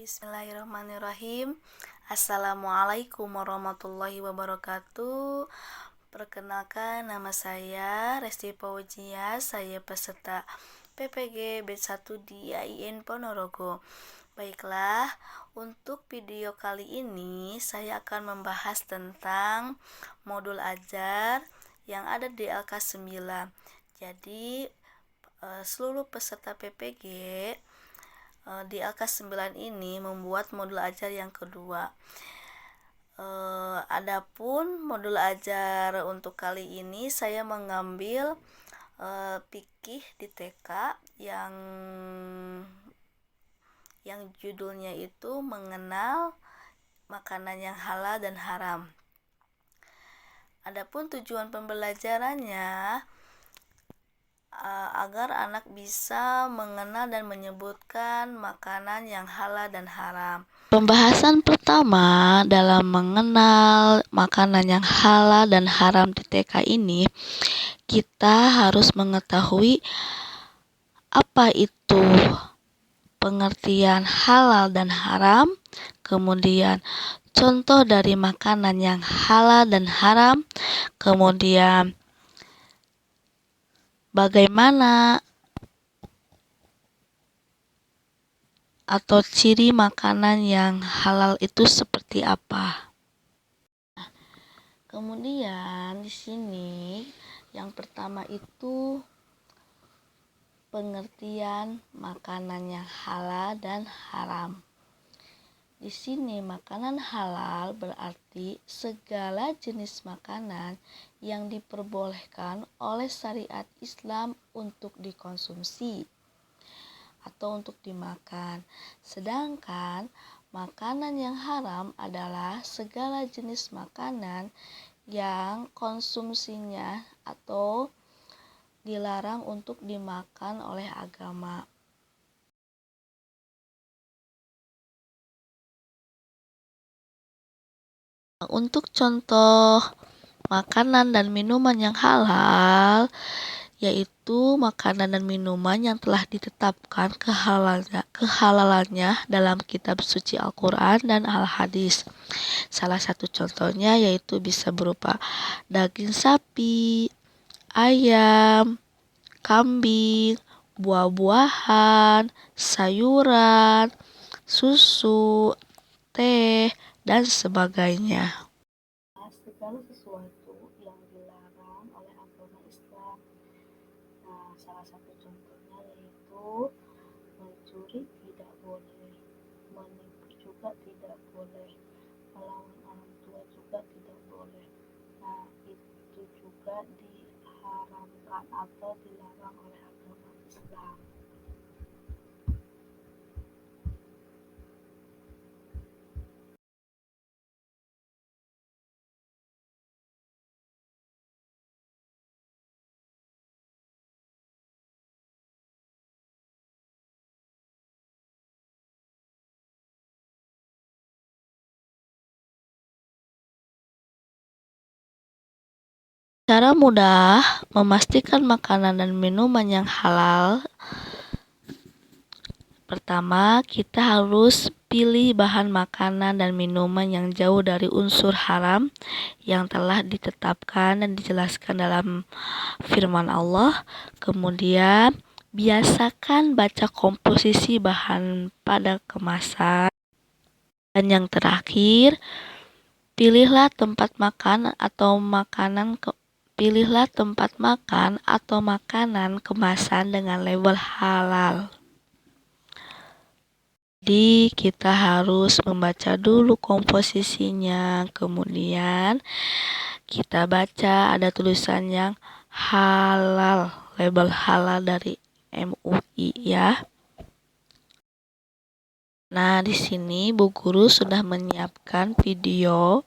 Bismillahirrahmanirrahim. Assalamualaikum warahmatullahi wabarakatuh. Perkenalkan, nama saya Resti Paujia. Saya peserta PPG B1 di AIN Ponorogo. Baiklah, untuk video kali ini saya akan membahas tentang modul ajar yang ada di LK9. Jadi seluruh peserta PPG di LK9 ini membuat modul ajar yang kedua. Adapun modul ajar untuk kali ini saya mengambil fikih di TK yang judulnya itu mengenal makanan yang halal dan haram. Adapun tujuan pembelajarannya agar anak bisa mengenal dan menyebutkan makanan yang halal dan haram. Pembahasan pertama dalam mengenal makanan yang halal dan haram di TK ini, kita harus mengetahui apa itu pengertian halal dan haram, kemudian contoh dari makanan yang halal dan haram, kemudian bagaimana atau ciri makanan yang halal itu seperti apa. Kemudian di sini yang pertama itu pengertian makanan yang halal dan haram. Di sini makanan halal berarti segala jenis makanan yang diperbolehkan oleh syariat Islam untuk dikonsumsi atau untuk dimakan. Sedangkan makanan yang haram adalah segala jenis makanan yang konsumsinya atau dilarang untuk dimakan oleh agama. Untuk contoh makanan dan minuman yang halal, yaitu makanan dan minuman yang telah ditetapkan kehalalannya dalam kitab suci Al-Quran dan Al-Hadis. Salah satu contohnya yaitu bisa berupa daging sapi, ayam, kambing, buah-buahan, sayuran, susu, teh, dan sebagainya. Segala sesuatu yang dilarang oleh agama Islam. Nah, salah satu contohnya yaitu mencuri tidak boleh, menipu juga tidak boleh, melawan orang tua juga tidak boleh. Nah, itu juga diharamkan atau dilarang oleh agama Islam. Cara mudah memastikan makanan dan minuman yang halal. Pertama, kita harus pilih bahan makanan dan minuman yang jauh dari unsur haram yang telah ditetapkan dan dijelaskan dalam firman Allah. Kemudian, biasakan baca komposisi bahan pada kemasan. Dan yang terakhir, pilihlah tempat makan atau makanan kemasan dengan label halal. Jadi kita harus membaca dulu komposisinya, kemudian kita baca ada tulisan yang halal, label halal dari MUI ya. Nah, di sini Bu Guru sudah menyiapkan video.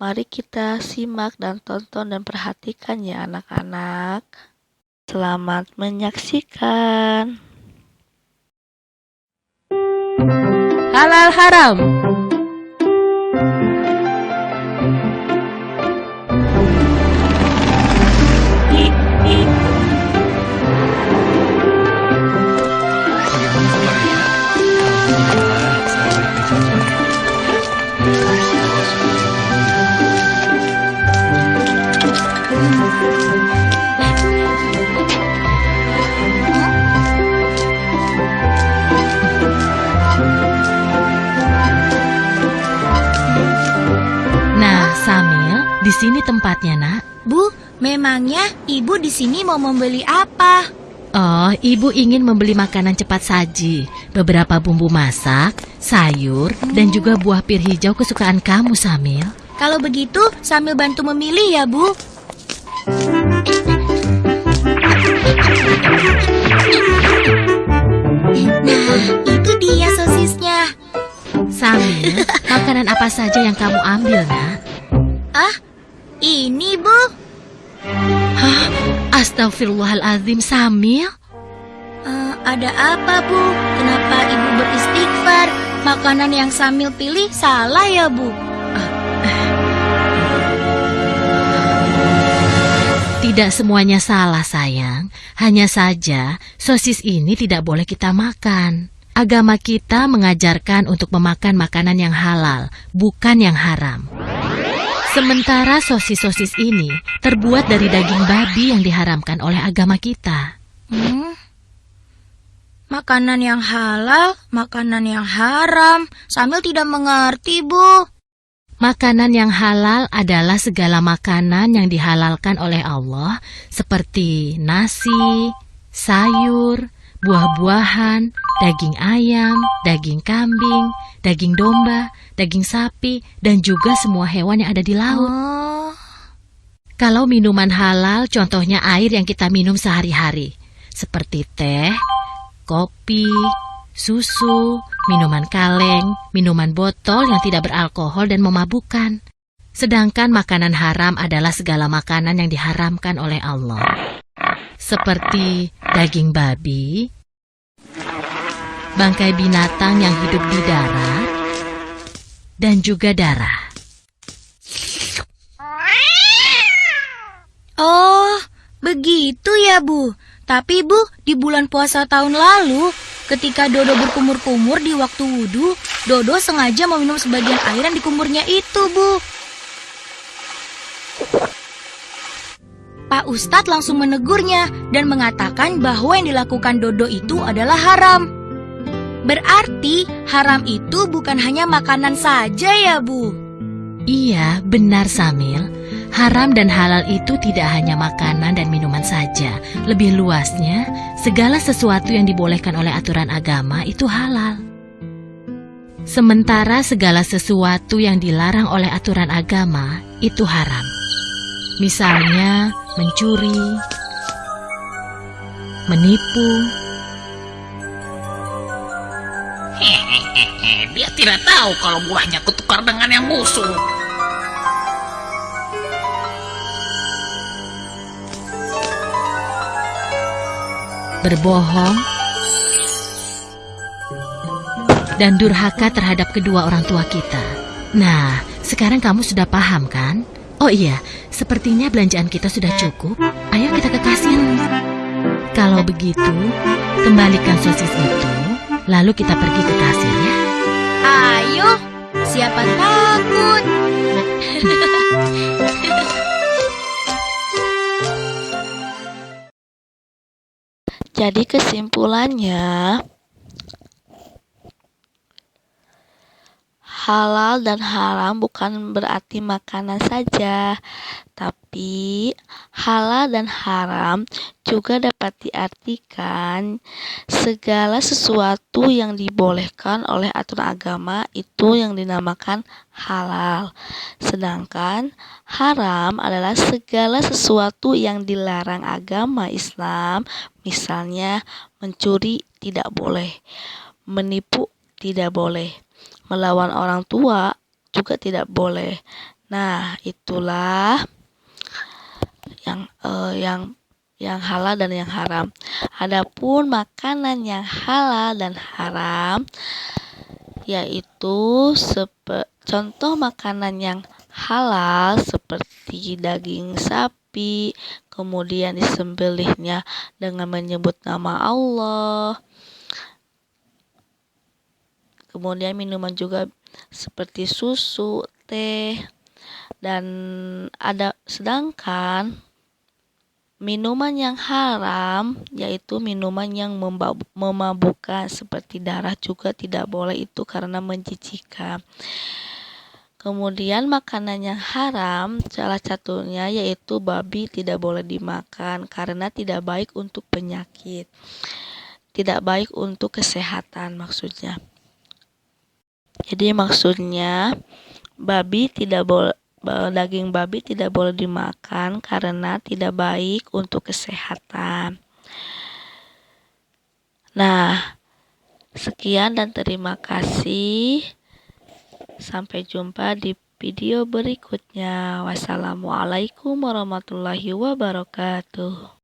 Mari kita simak dan tonton dan perhatikan ya anak-anak. Selamat menyaksikan. Halal haram. Bagaimana kabarnya? Alhamdulillah. di sini tempatnya, Nak. Bu, memangnya ibu di sini mau membeli apa? Oh, ibu ingin membeli makanan cepat saji, beberapa bumbu masak, sayur, dan juga buah pir hijau kesukaan kamu, Samil. Kalau begitu, sambil bantu memilih ya, Bu. Nah, itu dia sosisnya. Samil, makanan apa saja yang kamu ambil, Nak? Ah, ini, Bu. Hah? Astagfirullahaladzim, Samil. Ada apa, Bu? Kenapa ibu beristighfar? Makanan yang Samil pilih salah ya, Bu? Tidak semuanya salah, sayang. Hanya saja, sosis ini tidak boleh kita makan. Agama kita mengajarkan untuk memakan makanan yang halal, bukan yang haram. Sementara sosis-sosis ini terbuat dari daging babi yang diharamkan oleh agama kita. Makanan yang halal, makanan yang haram. Samil tidak mengerti, Bu. Makanan yang halal adalah segala makanan yang dihalalkan oleh Allah, seperti nasi, sayur, buah-buahan, daging ayam, daging kambing, daging domba, daging sapi, dan juga semua hewan yang ada di laut. Kalau minuman halal, contohnya air yang kita minum sehari-hari, seperti teh, kopi, susu, minuman kaleng, minuman botol yang tidak beralkohol dan memabukkan. Sedangkan makanan haram adalah segala makanan yang diharamkan oleh Allah, seperti daging babi, bangkai binatang yang hidup di darat, dan juga darah. Oh, begitu ya, Bu. Tapi, Bu, di bulan puasa tahun lalu, ketika Dodo berkumur-kumur di waktu wudhu, Dodo sengaja meminum sebagian air yang dikumurnya itu, Bu. Pak Ustadz langsung menegurnya dan mengatakan bahwa yang dilakukan Dodo itu adalah haram. Berarti haram itu bukan hanya makanan saja ya, Bu? Iya, benar Samil. Haram dan halal itu tidak hanya makanan dan minuman saja. Lebih luasnya, segala sesuatu yang dibolehkan oleh aturan agama itu halal. Sementara segala sesuatu yang dilarang oleh aturan agama itu haram. Misalnya, mencuri, menipu. Dia tidak tahu kalau buahnya ketukar dengan yang busuk. Berbohong, dan durhaka terhadap kedua orang tua kita. Nah, sekarang kamu sudah paham kan? Oh iya, sepertinya belanjaan kita sudah cukup. Ayo kita ke kasir. Kalau begitu, kembalikan sosis itu, lalu kita pergi ke kasir ya. Ayo, siapa takut? Jadi kesimpulannya, halal dan haram bukan berarti makanan saja, tapi halal dan haram juga dapat diartikan segala sesuatu yang dibolehkan oleh aturan agama itu yang dinamakan halal. Sedangkan haram adalah segala sesuatu yang dilarang agama Islam, misalnya mencuri tidak boleh, menipu tidak boleh, melawan orang tua juga tidak boleh. Nah, itulah yang halal dan yang haram. Adapun makanan yang halal dan haram yaitu contoh makanan yang halal seperti daging sapi, kemudian disembelihnya dengan menyebut nama Allah. Kemudian minuman juga seperti susu, teh, dan sedangkan minuman yang haram yaitu minuman yang memabukkan seperti darah juga tidak boleh, itu karena menjijikkan. Kemudian makanan yang haram salah satunya yaitu babi tidak boleh dimakan karena tidak baik untuk penyakit. Tidak baik untuk kesehatan maksudnya. Jadi maksudnya daging babi tidak boleh dimakan karena tidak baik untuk kesehatan. Nah, sekian dan terima kasih. Sampai jumpa di video berikutnya. Wassalamualaikum warahmatullahi wabarakatuh.